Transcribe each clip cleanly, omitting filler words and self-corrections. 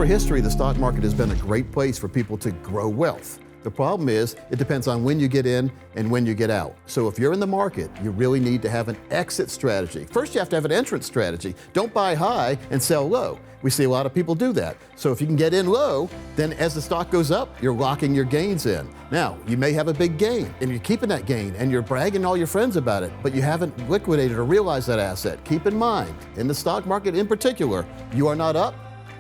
over history, the stock market has been a great place for people to grow wealth. The problem is, it depends on when you get in and when you get out. So if you're in the market, you really need to have an exit strategy. First, you have to have an entrance strategy. Don't buy high and sell low. We see a lot of people do that. So if you can get in low, then as the stock goes up, you're locking your gains in. Now, you may have a big gain, and you're keeping that gain, and you're bragging to all your friends about it, but you haven't liquidated or realized that asset. Keep in mind, in the stock market in particular, you are not up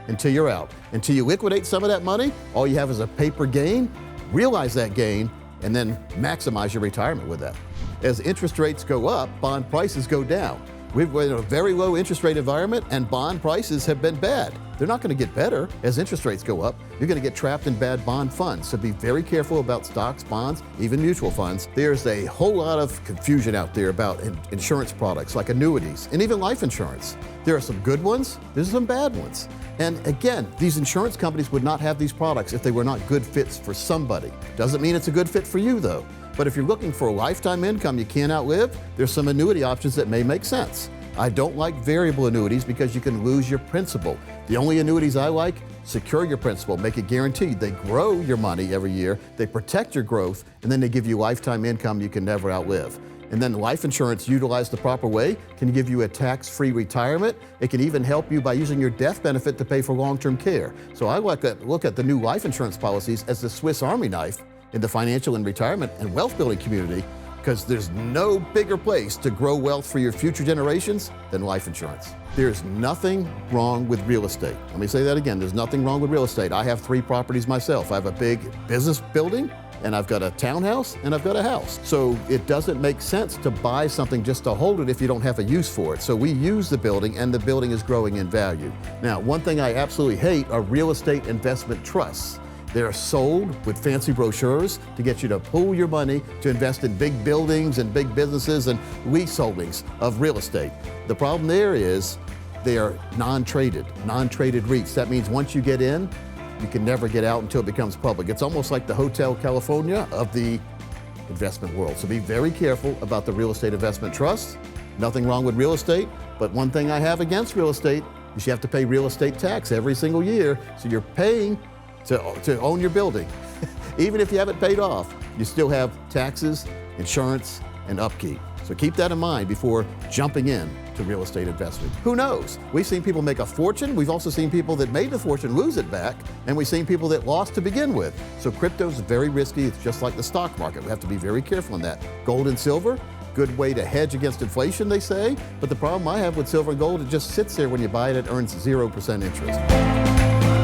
until you're out. Until you liquidate some of that money, all you have is a paper gain. Realize that gain, and then maximize your retirement with that. As interest rates go up, bond prices go down. We've been in a very low interest rate environment, and bond prices have been bad. They're not going to get better as interest rates go up. You're going to get trapped in bad bond funds. So be very careful about stocks, bonds, even mutual funds. There's a whole lot of confusion out there about insurance products like annuities and even life insurance. There are some good ones, there's some bad ones. And again, these insurance companies would not have these products if they were not good fits for somebody. Doesn't mean it's a good fit for you though. But if you're looking for a lifetime income you can't outlive, there's some annuity options that may make sense. I don't like variable annuities because you can lose your principal. The only annuities I like, secure your principal, make it guaranteed. They grow your money every year, they protect your growth, and then they give you lifetime income you can never outlive. And then life insurance, utilized the proper way, can give you a tax-free retirement. It can even help you by using your death benefit to pay for long-term care. So I look at the new life insurance policies as the Swiss Army knife in the financial and retirement and wealth building community, because there's no bigger place to grow wealth for your future generations than life insurance. There's nothing wrong with real estate. Let me say that again, there's nothing wrong with real estate. I have 3 properties myself. I have a big business building, and I've got a townhouse, and I've got a house. So it doesn't make sense to buy something just to hold it if you don't have a use for it. So we use the building, and the building is growing in value. Now, one thing I absolutely hate are real estate investment trusts. They're sold with fancy brochures to get you to pool your money to invest in big buildings and big businesses and lease holdings of real estate. The problem there is they are non-traded REITs. That means once you get in, you can never get out until it becomes public. It's almost like the Hotel California of the investment world. So be very careful about the real estate investment trusts. Nothing wrong with real estate, but one thing I have against real estate is you have to pay real estate tax every single year. So you're paying to own your building. Even if you haven't paid off, you still have taxes, insurance, and upkeep. So keep that in mind before jumping in to real estate investment. Who knows? We've seen people make a fortune. We've also seen people that made the fortune lose it back, and we've seen people that lost to begin with. So crypto is very risky. It's just like the stock market. We have to be very careful in that. Gold and silver, good way to hedge against inflation, they say. But the problem I have with silver and gold, it just sits there when you buy it, it earns 0% interest.